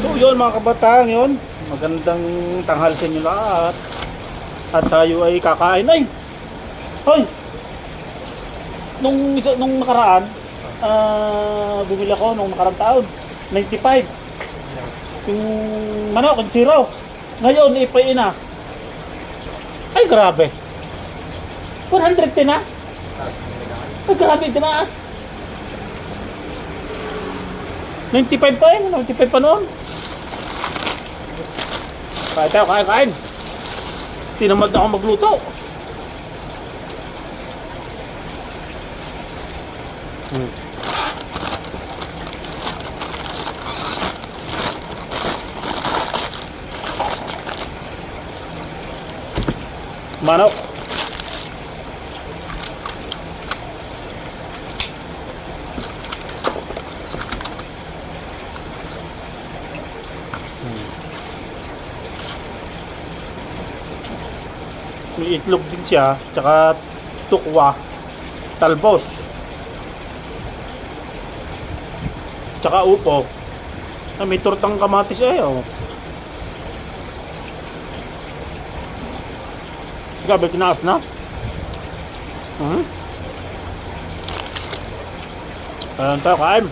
So yun mga kabataan, yun. Magandang tanghal sa inyo lahat. At tayo ay kakain. Ay! Hoy! Nung nakaraan, bumili ako nung nakarang taon. 95. Yung manok, yung zero. Ngayon, ipain na. Ay, grabe. 410 na. Ay, grabe, tinaas. 95 pa yun. 95 pa noon. Kain tayo, kain. Tinamad na ako magluto. Manok. May itlog din siya, tsaka tukwa, talbos, tsaka upo. May tortang kamatis oh. Grabe, tinaas na. Ayan tayo, kain.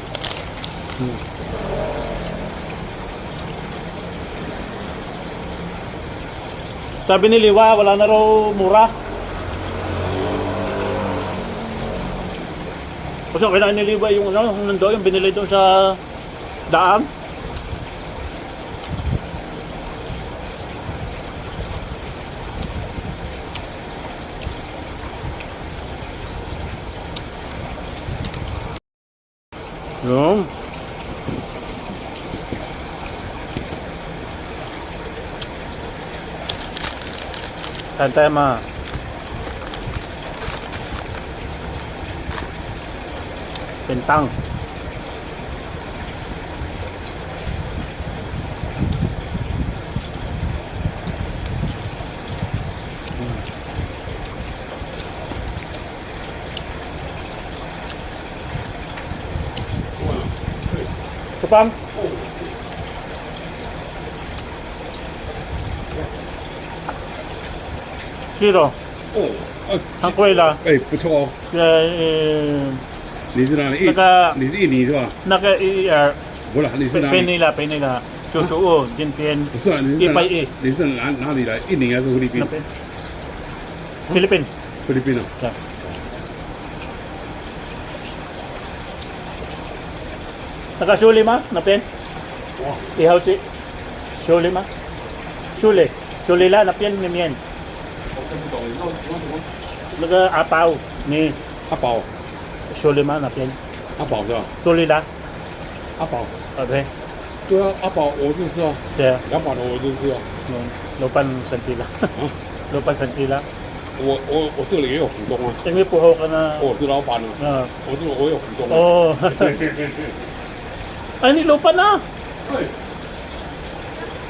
Sabi ni Liwa, wala na raw mura. Kasi kailangan ni Liwa yung nandoon, yung binili doon sa daan. Yung saan tayo ma bintang. Kupang Kiro. ang kwela. 哎，不错哦。你是哪里？那个你是印尼是吧？那个不是，你是哪里？陪你了，就是我今天不是啊，你是110你是哪里来？印尼还是菲律宾？菲律宾。菲律宾啊。对。Nakasuli ma? Napin? Ihaw si Suli ma? Suli la, napin ni Mien. Nag-apaw ni 阿宝， Suli ma, napin. 阿宝是吧？ Suli la. 阿宝， Okay. 对啊，阿宝我认识啊， Kaya, 两把的我认识啊。 lupan santila. Lupan santila. 我这里也有股东啊， Tingin puho ka na. 我是老板啊，我有股东啊。 Oh. Ay, nilupan na. 对。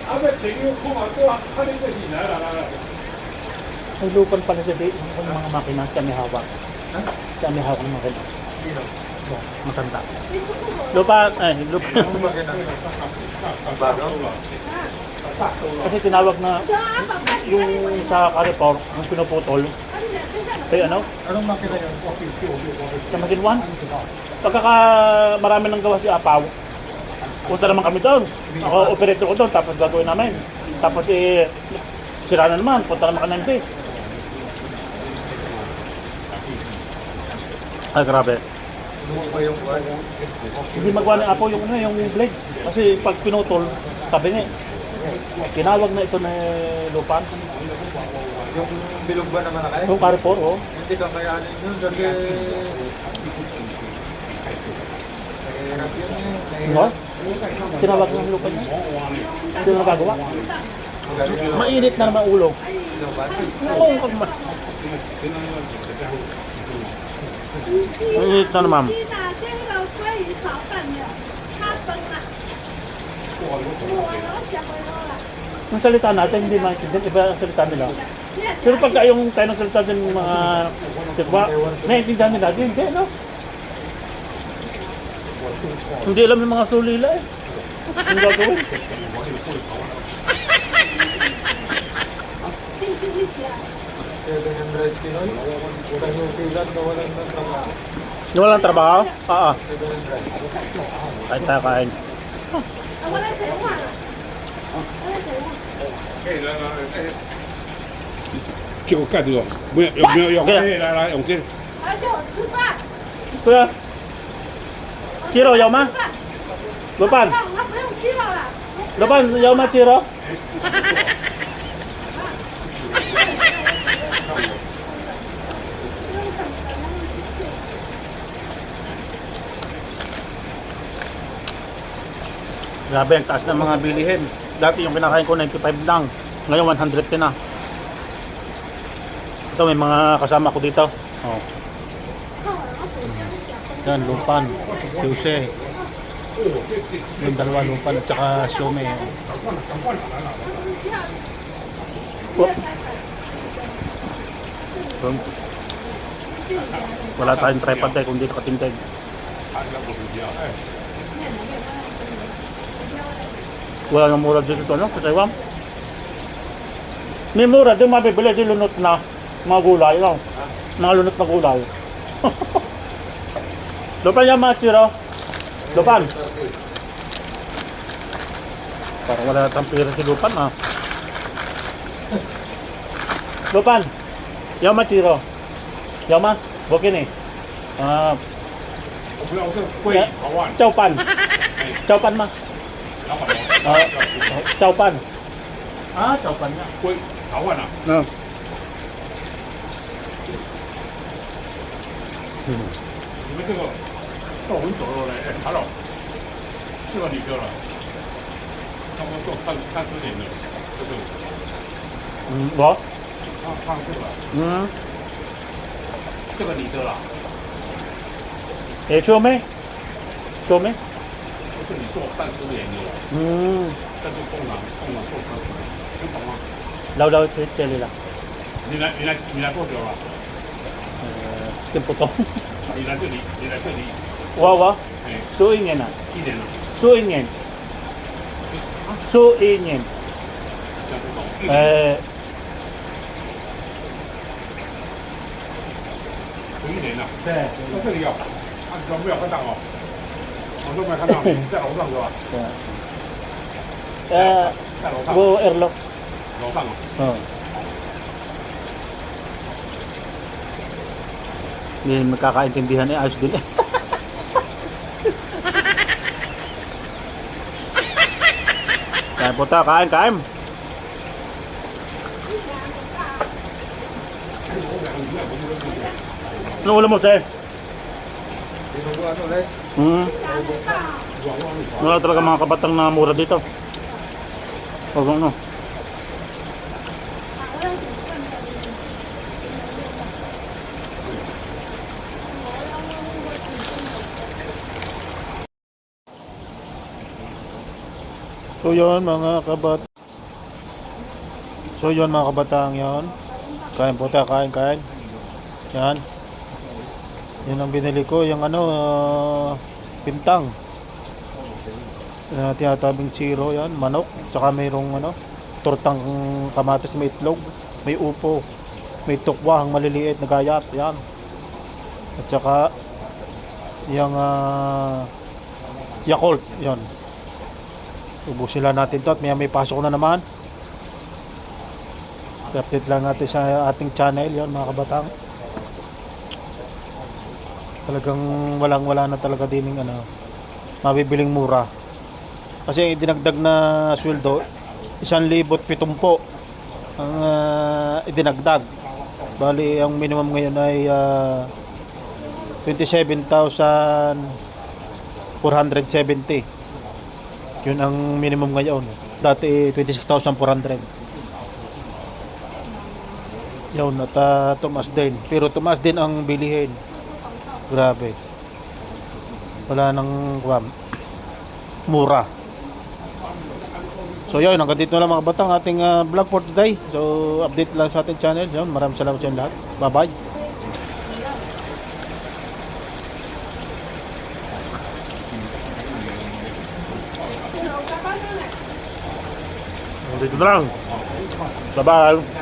阿妹，前面空啊，对啊，他那个起来了。 May lupan pala sa day. Ang mga makina, kami hawak. Kami hawak ng makina. Matanda. Lupa, lupa. Kasi tinawag na yung sa Carrefour, ang pinuputol. Ay ano? Anong makina yun? Sa Makin 1. Pagkaka marami nang gawa si Apaw. Punta naman kami doon. Ako, operator ko doon, tapos gagawin namin. Tapos sira na naman, punta naman ka ng base. Ay, grabe. Hindi magawa ng Apo yung blade. Kasi pag pinutol, sabi niya, tinawag na ito na lupan. Yung bilog ba naman na kayo? Yung Carrefour, oh. Hindi ka kayanin yun kasi nahirap yun eh. No? Tinawag ng lupa niya. Hindi na nagagawa. Mainit na naman ulo. Oo, mainit na naman. Ang salita natin, hindi maintindihan. Iba ang salita nila. Pero pagka yung tayo ng salita din mga tikwa, naiintindihan nila. Hindi, no? Hindi alam yung mga sulila eh. Ang gagawin? 700 Pinoy. Sa New Zealand na walang nagtrabaho. Walang trabaho? Oo. 700. Kain tayo kain. 就盖这个，不要有没有要对啊来来，我这 来叫我吃饭， Kuya, Chiro, yaw ma? Lupan, 那不用吃了啦。 lupan, yaw ma, Chiro? Grabe, ang taas ng mga bilihin. Dati yung kinakain ko 95 lang. Ngayon 110 na. Ito may mga kasama ko dito. Oh. Yan, lupan, sushi. Yung dalawa lupan at saka siomay. Oh. Wala tayong tripod tayo kung di nakatindig. Wala nang mura dito to, no? Sa Taiwan. May mura, di mabibili, di lunot na mga gulay, no? Mga lunot na gulay. Lupan yan, Machiro. Lupan. Parang wala natang pira si Lupan, ah. Lupan. Yaw, Machiro. Yaw, ma. Bukin eh. Ah, 我不要这贵好万， Chowpan. Chowpan, ma. 老板 Ah, Chowpan. Ah, Chowpan nga. 贵好万啊！ No. 你们这个到我们走路嘞，哎，韩老，这个你哥了，差不多做30年了，这个 What? 放这个， Mm. 这个你的啦， Eh, siomay. Siomay. 这是你做30年的了， Mm. 这是工厂做30年，你懂吗？ Law-law sa chili lang. 你来多久了？ Timpo to. 你来这里，Wawa. 哎， Suin yan ah. 1年了， Suin yan. Suin yan. 这样不懂，1年 Eh, 1年了。 yeah. 到这里哦，啊，你都没有看到哦，我都没有看到，你在楼上是吧？ 在楼上， Go airlock. 楼上哦。 Oh. Hindi magkakaintindihan eh. Ayos din eh. Kain po tayo. Kain, kain. Ano ulam mo, Sir? Dinuguan ulit. Wala talaga mga kabatang na mura dito. Huwag ano. So yun mga kabat. So yun mga kabatang yun. Kain po tayo, kain. Yan. Yan ang binili ko, yung ano, pintang. Tinatabing chiro yan, manok. Tsaka mayroong ano, tortang kamatis may itlog, may upo, may tukwa, ang maliliit na gayat, yan. At saka yung Yakult, yan. Ubusin lang natin to at may pasok na naman. I-update lang natin sa ating channel yon mga kabatang. Talagang wala na talaga din yung ano, mabibiling mura. Kasi dinagdag na sweldo 1,070 ang idinagdag. Bali ang minimum ngayon ay 27,470. Yun ang minimum ngayon. Dati 26,400. Yun, at tumaas din. Pero tumaas din ang bilihin. Grabe. Wala nang mura. So yun, hanggang dito na lang mga batang ating vlog for today. So update lang sa ating channel. Yun, maraming salamat sa inyo lahat. Bye bye. Dito na lang. Bye-bye.